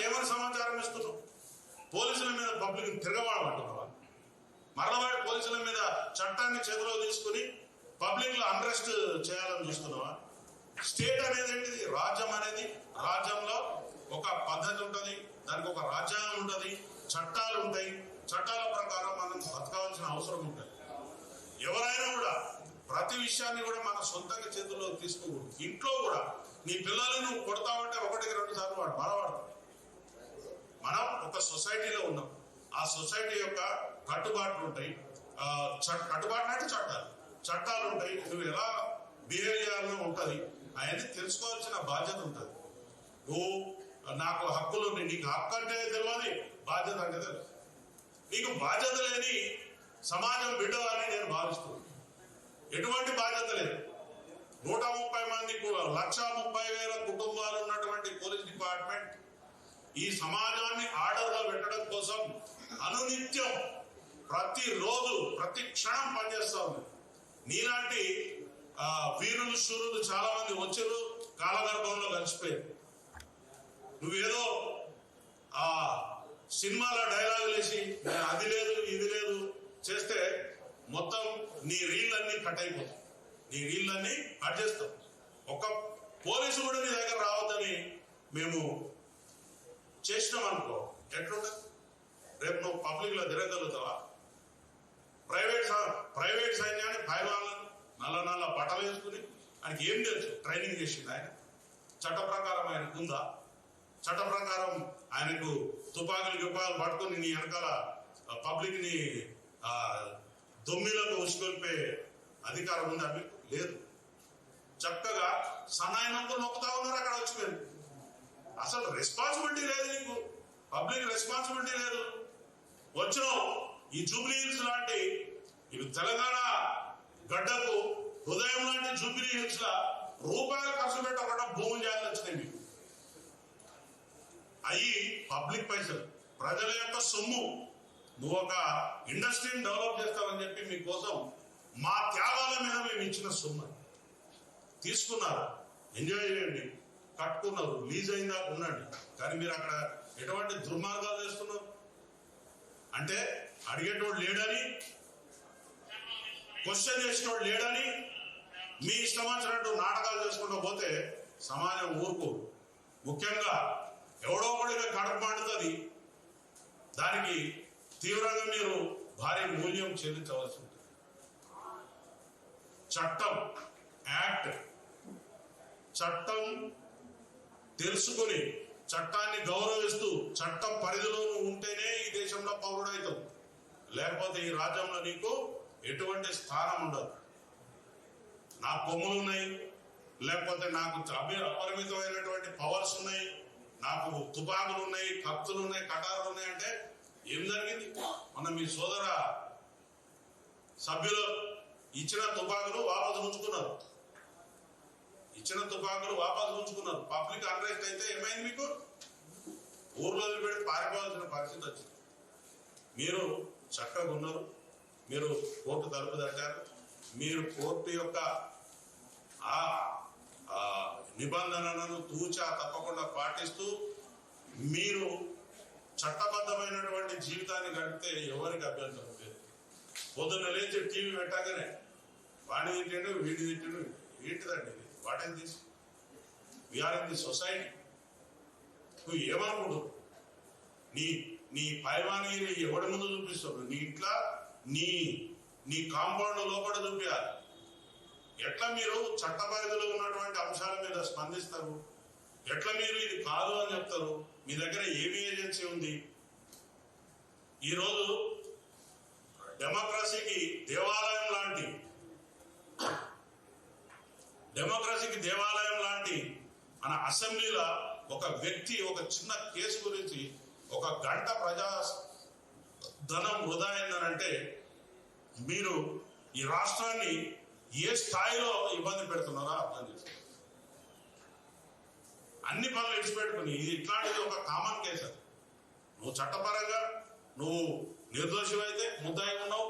ఏమని సమాచారం ఇస్తున్నావు? పోలీసుల మీద పబ్లిక్ తిరగబడమంటున్నావా? మరలవాడి పోలీసుల మీద చట్టాన్ని చేతిలో తీసుకుని పబ్లిక్ లో అన్రెస్ట్ చేయాలని చూస్తున్నావా? స్టేట్ అనేది ఏంటిది? రాజ్యం అనేది, రాజ్యంలో ఒక పద్ధతి ఉంటుంది, దానికి ఒక రాజ్యాంగం ఉంటుంది, చట్టాలు ఉంటాయి. చట్టాల ప్రకారం మనం బతకాల్సిన అవసరం ఉంటుంది. ఎవరైనా కూడా ప్రతి విషయాన్ని కూడా మన సొంతంగా చేతుల్లో తీసుకోకూడదు. ఇంట్లో కూడా నీ పిల్లల్ని నువ్వు కొడతావంటే 1-2 సార్లు వాడు మరవాడతాడు. మనం ఒక సొసైటీలో ఉన్నాం. ఆ సొసైటీ యొక్క కట్టుబాట్లు ఉంటాయి. కట్టుబాట్లు అంటే చట్టాలు ఉంటాయి. నువ్వు ఎలా బిహేవ్ చేయాలో ఉంటుంది. అవన్నీ తెలుసుకోవాల్సిన బాధ్యత ఉంటుంది. నువ్వు నాకు హక్కులు, నీకు హక్కు అంటే తెలియదు, బాధ్యత అంటే తెలియదు. నీకు బాధ్యత లేని సమాజం బిడ్డవాలని నేను భావిస్తున్నాను. ఎటువంటి బాధ్యత లేదు. 130 మంది 1,30,000 కుటుంబాలు ఉన్నటువంటి పోలీస్ డిపార్ట్మెంట్ ఈ సమాజాన్ని ఆర్డర్ గా పెట్టడం కోసం అనునిత్యం ప్రతిరోజు ప్రతి క్షణం పనిచేస్తా ఉంది. నీలాంటి వీరులు శూరులు చాలా మంది వచ్చారు, కాలగర్భంలో కలిసిపోయారు. నువ్వేదో సినిమాలో డైలాగులు వేసి అది లేదు ఇది లేదు చేస్తే మొత్తం నీ రీళ్ళన్నీ కట్ అయిపోతాయి. నీ రీళ్ళన్నీ కట్ చేస్తాం. ఒక పోలీసు కూడా నీ దగ్గర రావద్దని మేము చేసినాం అనుకో, ఎట్లుంటది? రేపు నువ్వు పబ్లిక్ లో తిరగలుగుతావా? ప్రైవేట్ సైన్యాన్ని పైవాళ్ళను నల్ల బట్టలు వేసుకుని ఆయనకి ఏం తెలుసు? ట్రైనింగ్ చేసింది ఆయన. చట్ట ప్రకారం ఆయనకు ఉందా? చట్ట ప్రకారం ఆయనకు తుపాకులు పట్టుకుని నీ వెనకాల పబ్లిక్ ని దొమ్మిలకు ఉసుకొల్పే అధికారం ఉందా? మీకు లేదు. చక్కగా సన్నాయినంతో నొక్కుతా ఉన్నారు అక్కడ వచ్చి. మీరు అసలు రెస్పాన్సిబిలిటీ లేదు నీకు, పబ్లిక్ రెస్పాన్సిబిలిటీ లేదు. వచ్చినావు ఈ జూబ్లీ హిల్స్ లాంటి ఇవి తెలంగాణ గడ్డకు హృదయం లాంటి జూబ్లీ హిల్స్ లా రూపాయలు ఖర్చు పెట్టి ఒకట భూములు చేయాలని వచ్చినాయి మీకు. అయ్యి పబ్లిక్ పైసలు, ప్రజల యొక్క సొమ్ము. నువ్వు ఒక ఇండస్ట్రీని డెవలప్ చేస్తావని చెప్పి మీకోసం మా త్యాగాల మీద మేము ఇచ్చిన సొమ్ము తీసుకున్నారు. ఎంజాయ్ చేయండి, కట్టుకున్నారు, రిలీజ్ అయిందా ఉండండి. కానీ మీరు అక్కడ ఎటువంటి దుర్మార్గాలు చేస్తున్నారు అంటే అడిగేటోడు లేడని, క్వశ్చన్ చేసేటోడు లేడని మీ ఇష్టం వచ్చినట్టు నాటకాలు చేసుకుంటూ పోతే సమాజం ఊరుకో. ముఖ్యంగా ఎవడో ఒకడిగా కడుపు మండుతుంది. దానికి తీవ్రంగా మీరు భారీ మూల్యం చెల్లించవలసి ఉంటుంది. చట్టం, యాక్ట్, చట్టం తెలుసుకుని చట్టాన్ని గౌరవిస్తూ చట్ట పరిధిలో ఉంటేనే ఈ దేశంలో పౌరుడవుతావు. లేకపోతే ఈ రాజ్యంలో నీకు ఎటువంటి స్థానం ఉండదు. నాకు కొమ్ములు ఉన్నాయి, లేకపోతే నాకు అపరిమితమైనటువంటి పవర్స్ ఉన్నాయి, నాకు తుపాకులు ఉన్నాయి, కత్తులు ఉన్నాయి, కటారులు ఉన్నాయి అంటే ఏం జరిగింది? మొన్న మీ సోదర సభ్యులు ఇచ్చిన తుపాకులు వాపసు ఉంచుకున్నారు. పబ్లిక్ అన్రెస్ట్ అయితే ఏమైంది? మీకు ఊర్లో పెట్టి పారిపోవాల్సిన పరిస్థితి వచ్చింది. మీరు చక్కగా ఉన్నారు, మీరు కోర్టు తలుపు తట్టారు. మీరు కోర్టు యొక్క నిబంధనలను తూచా తప్పకుండా పాటిస్తూ మీరు చట్టబద్ధమైనటువంటి జీవితాన్ని గడిపితే ఎవరికి అభ్యంతరం లేదు. పొద్దున్న లేచి టీవీ పెట్టగానే వాడిని తింటాడు, వీడి తింటాడు. ఏంటిదండి ఇది? What is this? We are in the society. నువ్వు ఏమనుకుంటు? నీ పైవాని ఎవరి ముందు చూపిస్తావు? నీ ఇంట్లో నీ కాంపౌండ్ లోపల చూపించాలి. ఎట్లా మీరు చట్ట పరిధిలో ఉన్నటువంటి అంశాల మీద స్పందిస్తారు? ఎట్లా మీరు ఇది కాదు అని చెప్తారు? మీ దగ్గర ఏమి ఏజెన్సీ ఉంది? ఈరోజు డెమోక్రసీకి దేవాలయం లాంటి మన అసెంబ్లీలో ఒక వ్యక్తి ఒక చిన్న కేసు గురించి 1 గంట ప్రజా ధనం వృధా అయిందనంటే మీరు ఈ రాష్ట్రాన్ని ఏ స్థాయిలో ఇబ్బంది పెడుతున్నారో అర్థం చేసుకోండి. అన్ని పనులు విడిచిపెట్టుకుని ఇది ఇట్లాంటిది ఒక కామన్ కేసు. అది నువ్వు చట్టపరంగా నువ్వు నిర్దోషివైతే ముద్దాయి ఉన్నావు,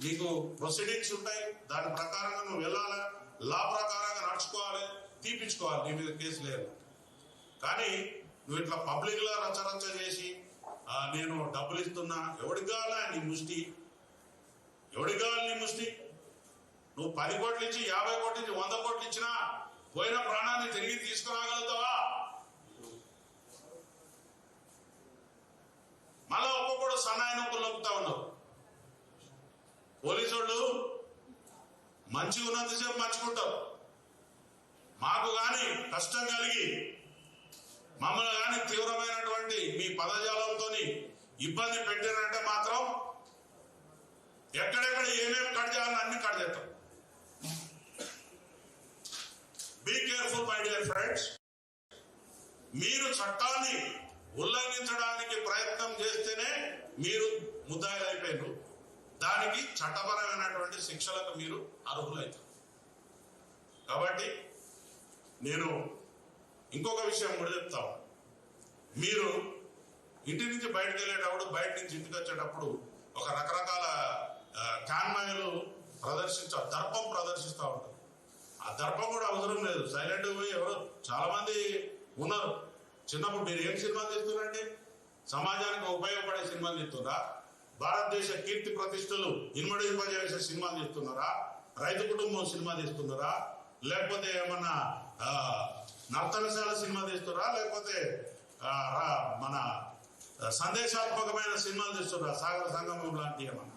నీకు ప్రొసీడింగ్స్ ఉంటాయి, దాని ప్రకారంగా నువ్వు వెళ్ళాలి, లా ప్రకారంగా నడుచుకోవాలి, తీపించుకోవాలి, నీ మీద కేసు లేదు. కానీ నువ్వు ఇట్లా పబ్లిక్ లా రచరచ చేసి నేను డబ్బులు ఇస్తున్నా, ఎవడికి కావాలా నీ ముష్టి? ఎవడికి కావాలి నీ ముష్టి? నువ్వు 10 కోట్లు ఇచ్చి 50 కోట్లు ఇచ్చి 100 కోట్లు ఇచ్చినా పోయిన ప్రాణాన్ని తిరిగి తీసుకురాగలుగుతావా? మళ్ళా ఒక్కొక్కడు సన్నాయి నొప్పులు నొక్కుతా ఉన్నావు. పోలీసు వాళ్ళు మంచిగా ఉన్నంతసేపు మంచుకుంటారు. మాకు కానీ కష్టం కలిగి మమ్మల్ని కానీ తీవ్రమైనటువంటి మీ పదజాలంతో ఇబ్బంది పెట్టారంటే మాత్రం ఎక్కడెక్కడ ఏమేమి కట్ చేయాలని అన్ని కట్ చేస్తాం. Be careful my dear friends. మీరు చట్టాన్ని ఉల్లంఘించడానికి ప్రయత్నం చేస్తేనే మీరు ముద్దాయిలు అయిపోయారు. దానికి చట్టపరమైనటువంటి శిక్షలకు మీరు అర్హులవుతారు. కాబట్టి నేను ఇంకొక విషయం కూడా చెప్తాను. మీరు ఇంటి నుంచి బయటకు వెళ్ళేటప్పుడు, బయట నుంచి ఇంటికి వచ్చేటప్పుడు ఒక రకరకాల కాన్వాయ్లు దర్పం ప్రదర్శిస్తూ ఉంటారు. ఆ దర్పం కూడా అవసరం లేదు. సైలెంట్ పోయి ఎవరు చాలా మంది ఉన్నారు. చిన్నప్పుడు మీరు ఏం సినిమాలు తీస్తున్నారండి? సమాజానికి ఉపయోగపడే సినిమాలు తీస్తున్నారా? భారతదేశ కీర్తి ప్రతిష్టలు ఇన్మడింపజేసే సినిమాలు తీస్తున్నారా? రైతు కుటుంబం సినిమా తీస్తున్నారా? లేకపోతే ఏమన్నా నర్తనశాల సినిమా తీస్తున్నారా? లేకపోతే మన సందేశాత్మకమైన సినిమాలు తీస్తున్నారా? సాగర సంగమం లాంటి ఏమన్నా?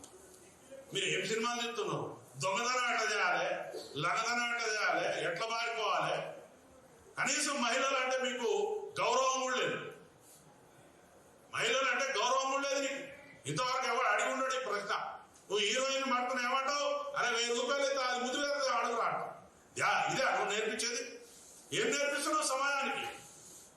మీరు ఏం సినిమాలు తీస్తున్నారు? దొంగతనం ఎట్లా చేయాలి, లంగతనం ఎట్లా చేయాలి, ఎట్లా మారిపోవాలి? కనీసం మహిళలు అంటే మీకు గౌరవం కూడా లేదు. మహిళలు అంటే గౌరవం కూడా లేదు నీకు. ఇంతవరకు ఎవరు అడిగి ఉండడు ఈ ప్రశ్న. నువ్వు హీరోయిన్ పట్టుకుని ఏమంటావు? అరే 1000 రూపాయలు అయితే అది ముద్దు వేరే అడుగు రావటం. ఇదే నువ్వు నేర్పించేది? ఏం నేర్పిస్తున్నావు సమాజానికి?